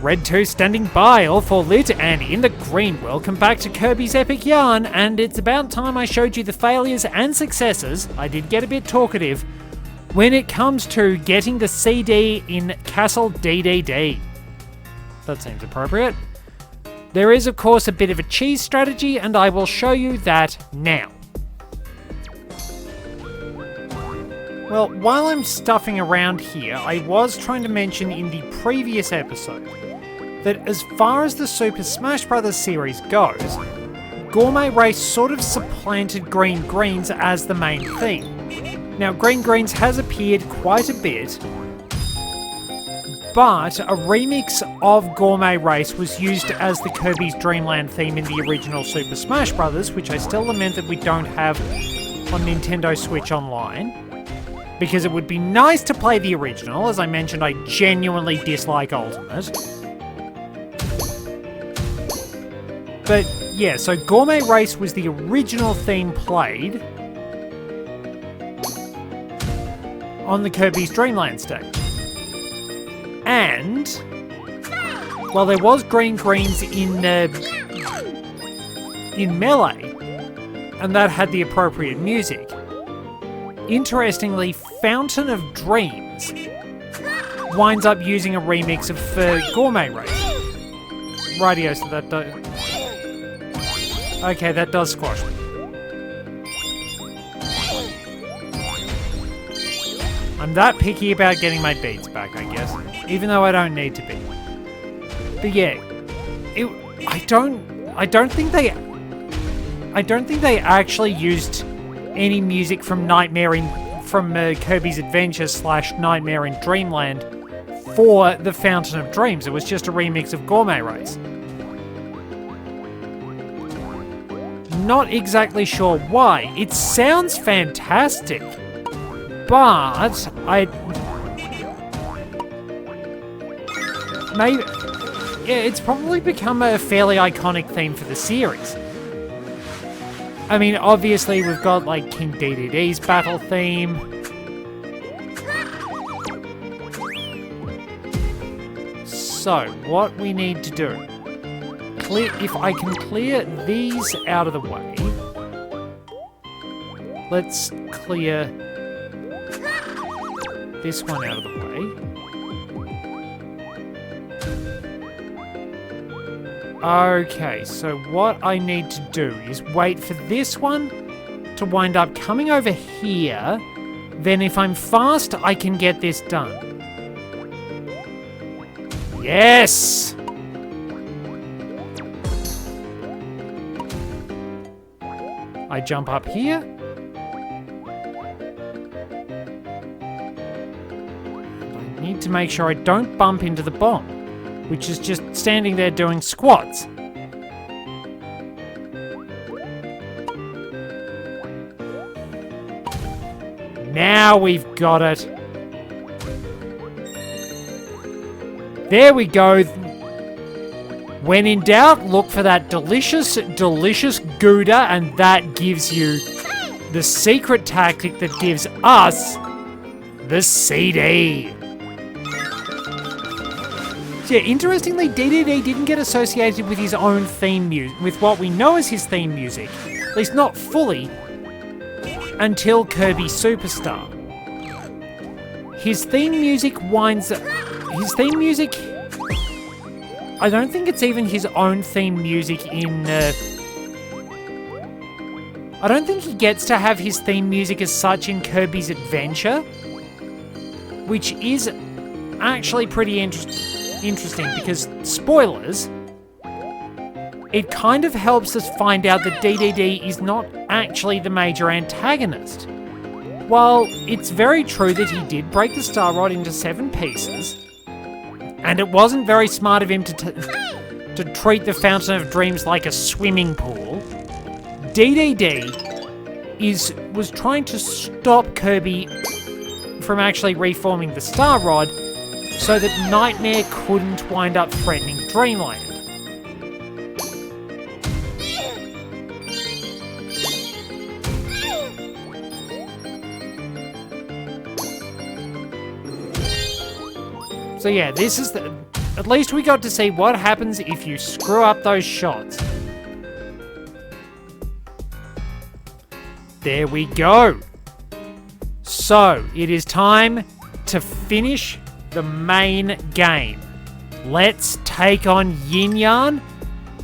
Red 2 standing by, all for lit and in the green. Welcome back to Kirby's Epic Yarn, and it's about time I showed you the failures and successes, I did get a bit talkative, when it comes to getting the CD in Castle DDD. That seems appropriate. There is, of course, a bit of a cheese strategy, and I will show you that now. Well, while I'm stuffing around here, I was trying to mention in the previous episode that as far as the Super Smash Bros. Series goes, Gourmet Race sort of supplanted Green Greens as the main theme. Now, Green Greens has appeared quite a bit, but a remix of Gourmet Race was used as the Kirby's Dream Land theme in the original Super Smash Bros., which I still lament that we don't have on Nintendo Switch Online. Because it would be nice to play the original. As I mentioned, I genuinely dislike Ultimate. But yeah, so Gourmet Race was the original theme played on the Kirby's Dream Land stage. And while there was Green Greens in Melee, and that had the appropriate music, interestingly, Fountain of Dreams winds up using a remix of Gourmet Race. Rightio, so that does... Okay, that does squash me. I'm that picky about getting my beats back, I guess. Even though I don't need to be. But yeah, I don't think they actually used any music from Kirby's Adventure / Nightmare in Dreamland for the Fountain of Dreams. It was just a remix of Gourmet Race. Not exactly sure why. It sounds fantastic, but it's probably become a fairly iconic theme for the series. I mean, obviously, we've got, like, King DDD's battle theme. So, what we need to do... if I can clear these out of the way... Let's clear this one out of the way. Okay, so what I need to do is wait for this one to wind up coming over here. Then if I'm fast, I can get this done. Yes! I jump up here. I need to make sure I don't bump into the bomb, which is just standing there doing squats. Now we've got it. There we go. When in doubt, look for that delicious, delicious Gouda, and that gives you the secret tactic that gives us the CD. Yeah, interestingly, DDD didn't get associated with his own theme music, with what we know as his theme music, at least not fully, until Kirby Superstar. His theme music I don't think it's even his own theme music in... I don't think he gets to have his theme music as such in Kirby's Adventure, which is actually pretty interesting because, spoilers, it kind of helps us find out that DDD is not actually the major antagonist. While it's very true that he did break the Star Rod into 7 pieces, and it wasn't very smart of him to treat the Fountain of Dreams like a swimming pool, DDD was trying to stop Kirby from actually reforming the Star Rod so that Nightmare couldn't wind up threatening Dreamland. So yeah, this is at least we got to see what happens if you screw up those shots. There we go. So, it is time to finish the main game. Let's take on Yin-Yarn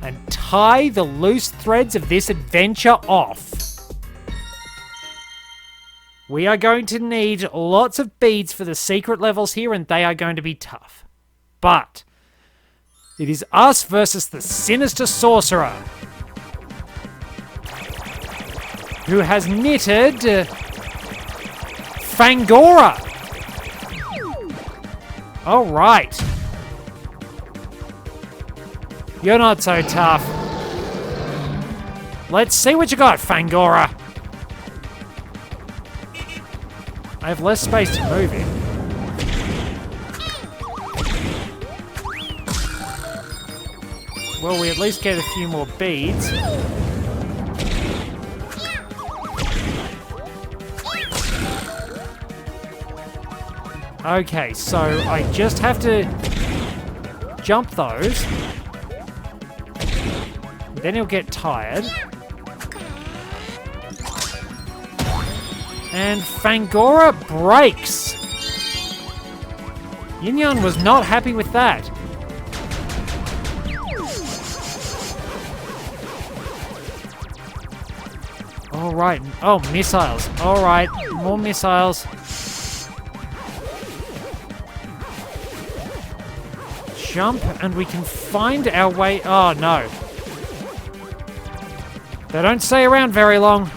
and tie the loose threads of this adventure off. We are going to need lots of beads for the secret levels here, and they are going to be tough. But it is us versus the sinister sorcerer, who has knitted Fangora. All right. You're not so tough. Let's see what you got, Fangora. I have less space to move in. Well, we at least get a few more beads. Okay, so I just have to jump those. Then he'll get tired. And Fangora breaks. Yin-Yarn was not happy with that. Alright. Oh, missiles. Alright, more missiles. Jump and we can find our way. Oh, no. They don't stay around very long.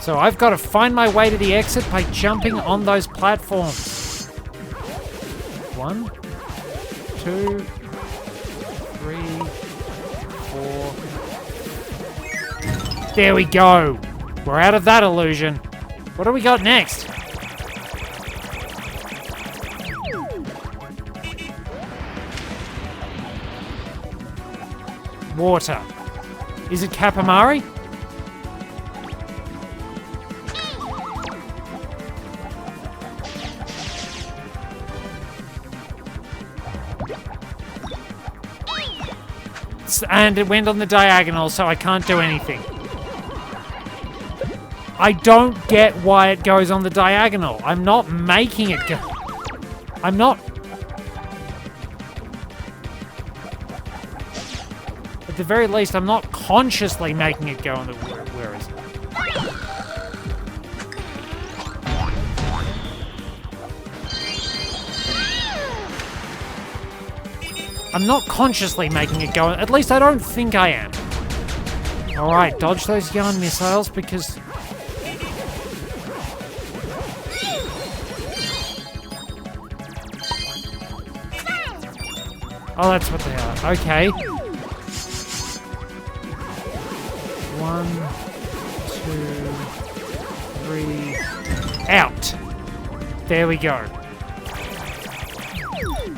So I've got to find my way to the exit by jumping on those platforms. 1, 2, 3, 4. There we go. We're out of that illusion. What do we got next? Water. Is it Capamari? And it went on the diagonal, so I can't do anything. I don't get why it goes on the diagonal. I'm not making it go. I'm not. At the very least, I'm not consciously making it go on the. Where is it? I'm not consciously making it go. At least I don't think I am. Alright, dodge those yarn missiles because... Oh, that's what they are. Okay. 1, 2, 3... Out! There we go.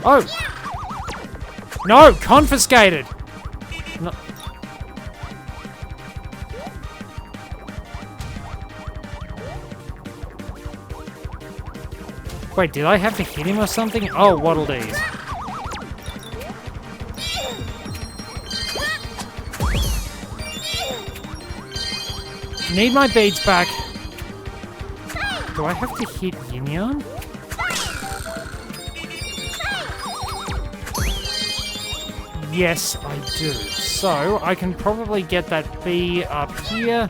Oh! No! Confiscated! No. Wait, did I have to hit him or something? Oh, waddle dees. Need my beads back. Do I have to hit Yin-Yarn? Yes, I do. So, I can probably get that bee up here.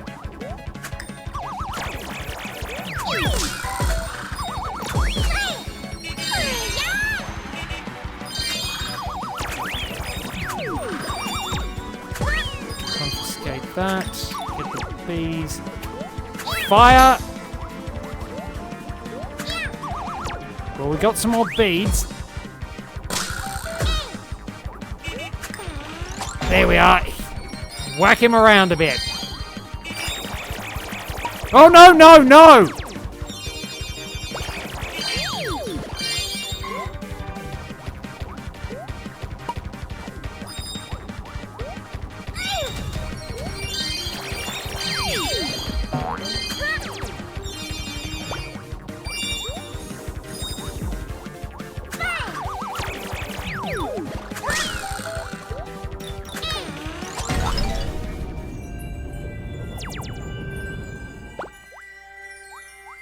Confiscate that. Get the bees. Fire! Well, we got some more beads. There we are. Whack him around a bit. Oh, no, no, no!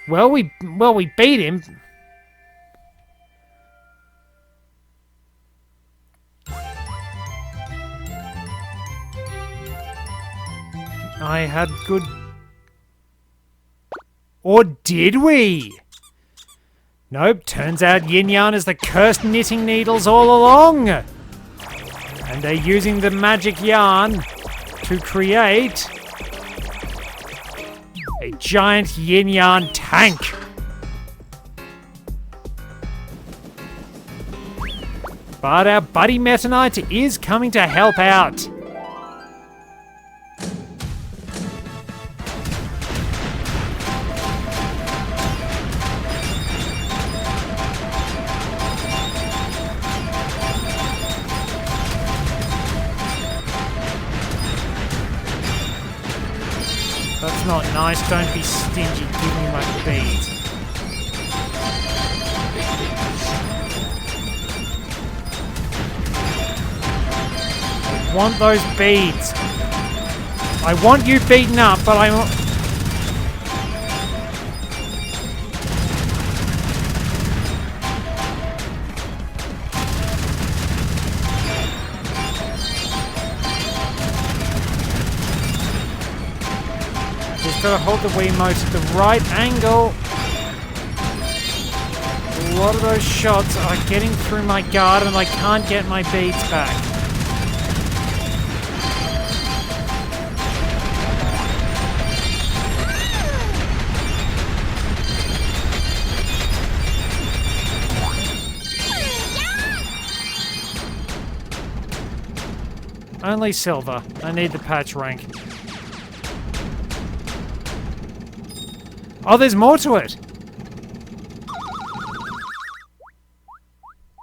Well, we beat him. I had good... Or did we? Nope, turns out Yin-Yarn is the cursed knitting needles all along. And they're using the magic yarn to create a giant Yin-Yarn tank. But our buddy Meta Knight is coming to help out. That's not nice. Don't be stingy. Give me my beads. I want those beads. I want you beaten up, but I want... Just gotta hold the Wiimote at the right angle. A lot of those shots are getting through my guard and I can't get my beads back. Only silver. I need the patch rank. Oh, there's more to it.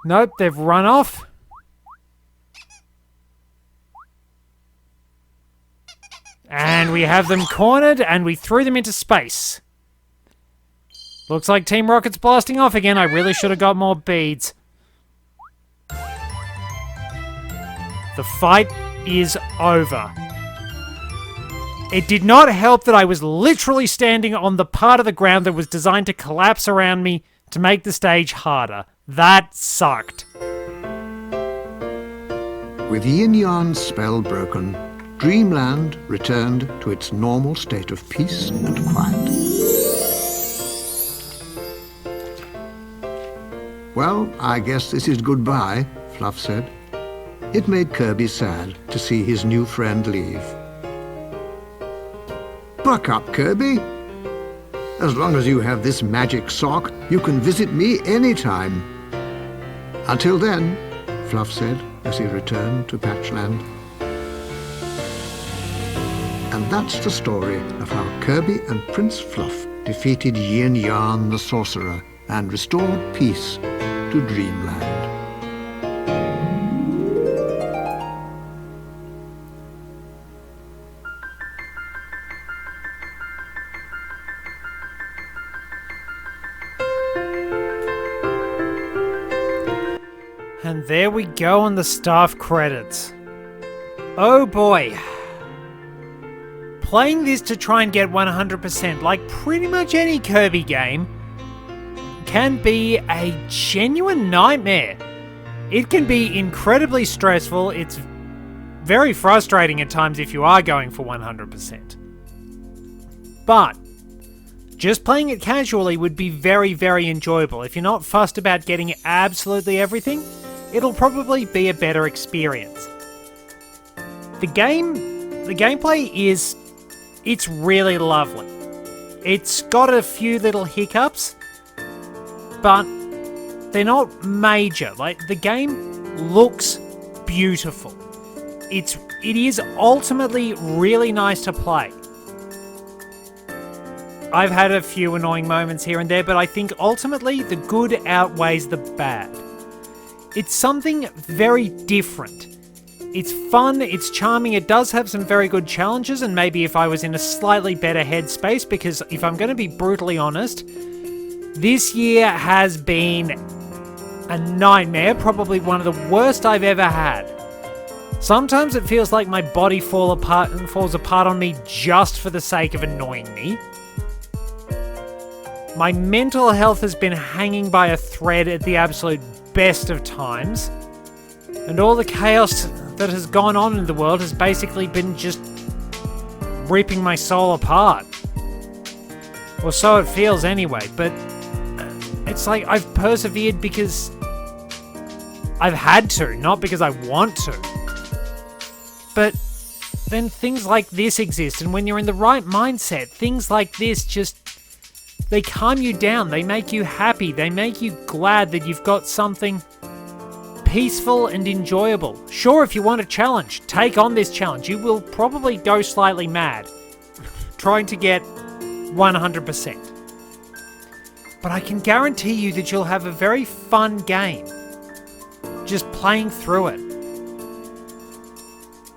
Nope, they've run off. And we have them cornered, and we threw them into space. Looks like Team Rocket's blasting off again. I really should have got more beads. The fight is over. It did not help that I was literally standing on the part of the ground that was designed to collapse around me to make the stage harder. That sucked. With Yin-Yarn's spell broken, Dreamland returned to its normal state of peace and quiet. Well, I guess this is goodbye, Fluff said. It made Kirby sad to see his new friend leave. Buck up, Kirby. As long as you have this magic sock, you can visit me anytime. Until then, Fluff said as he returned to Patchland. And that's the story of how Kirby and Prince Fluff defeated Yin-Yarn the sorcerer and restored peace to Dreamland. And there we go on the staff credits. Oh boy. Playing this to try and get 100%, like pretty much any Kirby game, can be a genuine nightmare. It can be incredibly stressful. It's very frustrating at times if you are going for 100%. But just playing it casually would be very, very enjoyable. If you're not fussed about getting absolutely everything, it'll probably be a better experience. The gameplay is, it's really lovely. It's got a few little hiccups, but they're not major. Like, the game looks beautiful. It is ultimately really nice to play. I've had a few annoying moments here and there, but I think ultimately the good outweighs the bad. It's something very different. It's fun, it's charming, it does have some very good challenges, and maybe if I was in a slightly better headspace, because if I'm going to be brutally honest, this year has been a nightmare, probably one of the worst I've ever had. Sometimes it feels like my body falls apart on me just for the sake of annoying me. My mental health has been hanging by a thread at the absolute best of times. And all the chaos that has gone on in the world has basically been just ripping my soul apart. Or so it feels anyway, but it's like I've persevered because I've had to, not because I want to. But then things like this exist, and when you're in the right mindset, things like this just, they calm you down, they make you happy, they make you glad that you've got something peaceful and enjoyable. Sure, if you want a challenge, take on this challenge. You will probably go slightly mad trying to get 100%. But I can guarantee you that you'll have a very fun game just playing through it.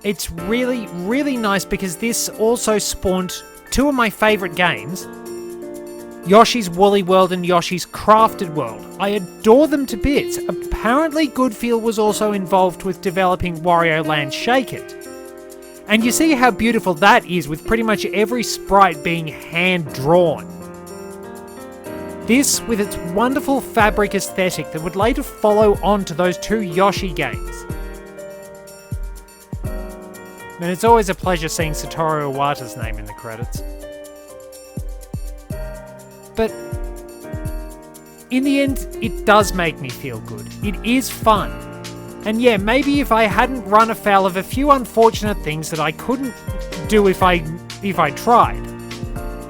It's really, really nice because this also spawned two of my favourite games, Yoshi's Woolly World and Yoshi's Crafted World. I adore them to bits. Apparently Goodfield was also involved with developing Wario Land Shake It. And you see how beautiful that is with pretty much every sprite being hand-drawn. This with its wonderful fabric aesthetic that would later follow on to those two Yoshi games. And it's always a pleasure seeing Satoru Iwata's name in the credits. But in the end, it does make me feel good. It is fun. And yeah, maybe if I hadn't run afoul of a few unfortunate things that I couldn't do if I tried,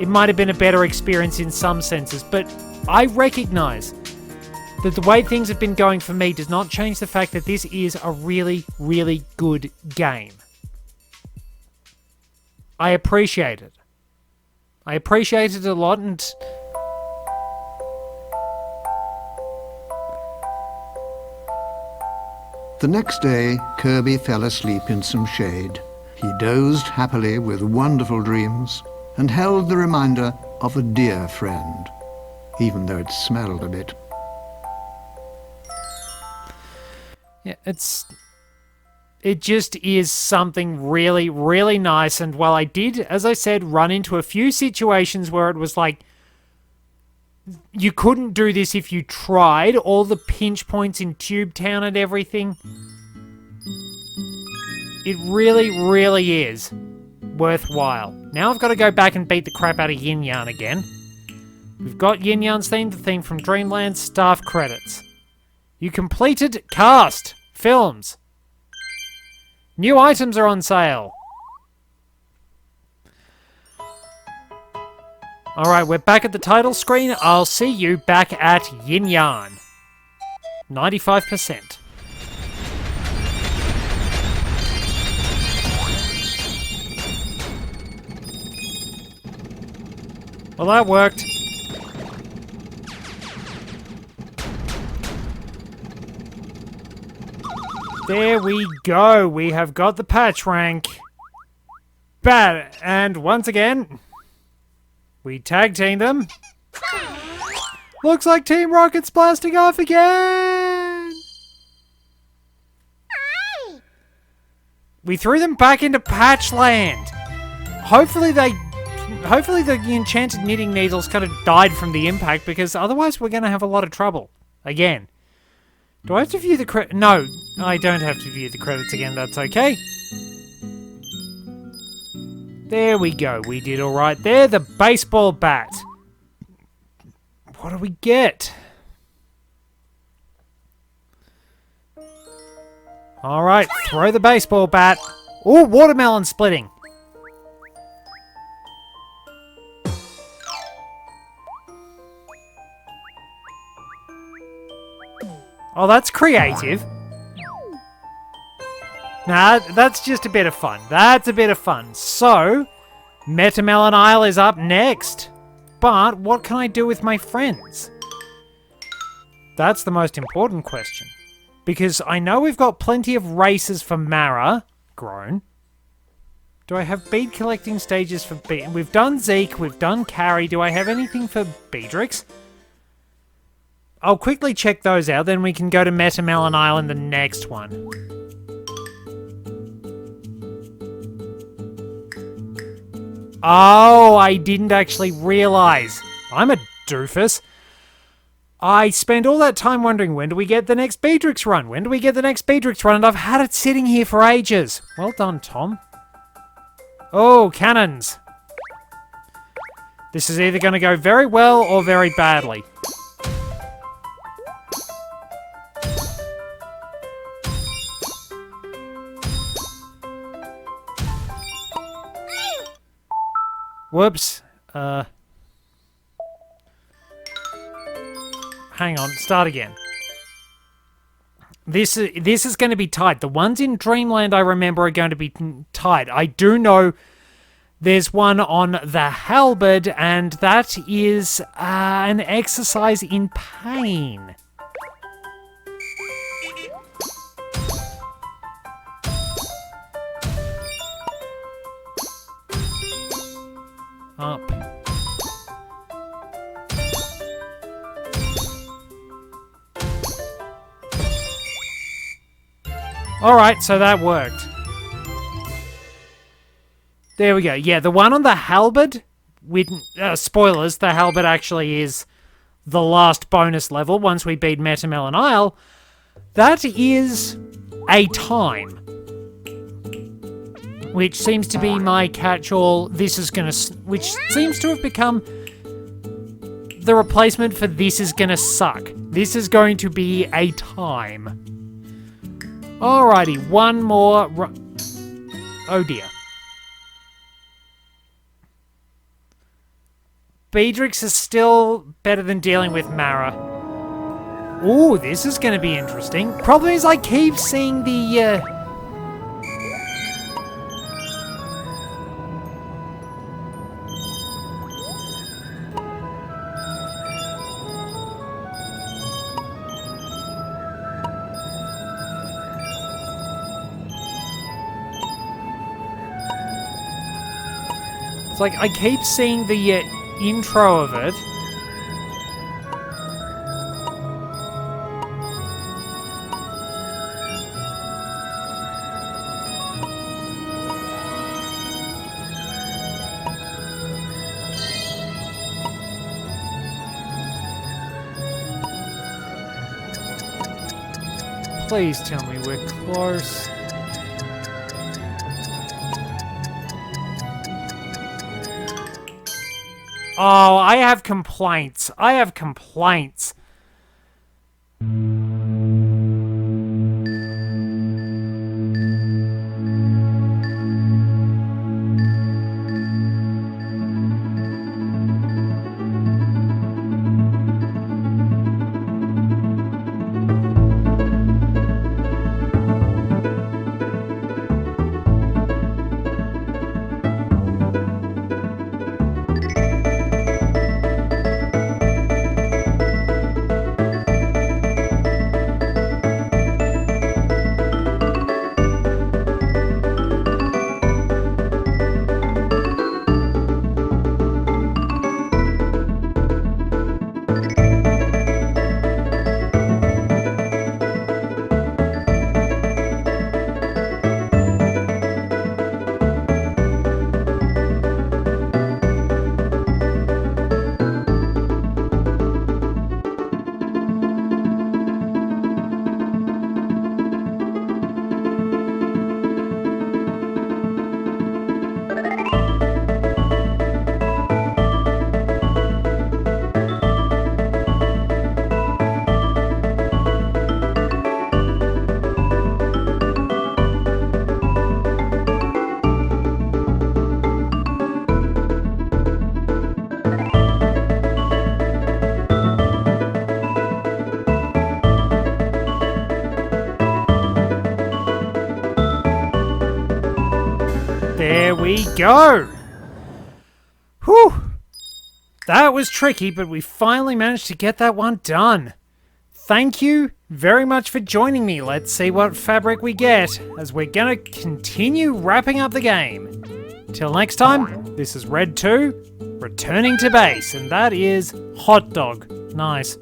it might have been a better experience in some senses. But I recognise that the way things have been going for me does not change the fact that this is a really, really good game. I appreciate it. I appreciate it a lot, and The next day, Kirby fell asleep in some shade. He dozed happily with wonderful dreams and held the reminder of a dear friend, even though it smelled a bit. yeah, it just is something really, really nice. And while I did, as I said, run into a few situations where it was like, you couldn't do this if you tried, all the pinch points in Tube Town and everything, it really, really is worthwhile. Now I've got to go back and beat the crap out of Yin-Yarn again. We've got Yin-Yarn's theme, the theme from Dreamland, staff credits. You completed cast, films. New items are on sale. Alright, we're back at the title screen. I'll see you back at Yin-Yarn. 95%. Well, that worked. There we go. We have got the patch rank. Bad. And once again, we tag team them. Looks like Team Rocket's blasting off again. We threw them back into Patchland. Hopefully the enchanted knitting needles kind of died from the impact, because otherwise we're going to have a lot of trouble. Again. Do I have to view the credits? No, I don't have to view the credits again. That's okay. There we go. We did all right there. The baseball bat. What do we get? All right, throw the baseball bat. Oh, watermelon splitting. Oh, that's creative. Nah, that's just a bit of fun. That's a bit of fun. So, Metamelon Isle is up next. But what can I do with my friends? That's the most important question. Because I know we've got plenty of races for Mara. Grown. Do I have bead collecting stages for Bead? We've done Zeke, we've done Carrie. Do I have anything for Beedrix? I'll quickly check those out, then we can go to Metamelon Isle in the next one. Oh, I didn't actually realise. I'm a doofus. I spent all that time wondering, when do we get the next Beatrix run? When do we get the next Beatrix run? And I've had it sitting here for ages. Well done, Tom. Oh, cannons. This is either going to go very well or very badly. Whoops. Hang on, start again. This is going to be tight. The ones in Dreamland I remember are going to be tight. I do know there's one on the halberd, and that is an exercise in pain. Up. Alright, so that worked. There we go. Yeah, the one on the halberd, with spoilers, the halberd actually is the last bonus level once we beat Metamelon Isle. That is a time, which seems to be my catch-all. Which seems to have become the replacement for this is gonna suck. This is going to be a time. Alrighty, one more. Oh dear. Beatrix is still better than dealing with Mara. Ooh, this is going to be interesting. Problem is, I keep seeing the. It's like I keep seeing the intro of it. Please tell me we're close. Oh, I have complaints. I have complaints. There we go! Whew! That was tricky, but we finally managed to get that one done. Thank you very much for joining me. Let's see what fabric we get, as we're gonna continue wrapping up the game. Till next time, this is Red 2, returning to base, and that is Hot Dog. Nice.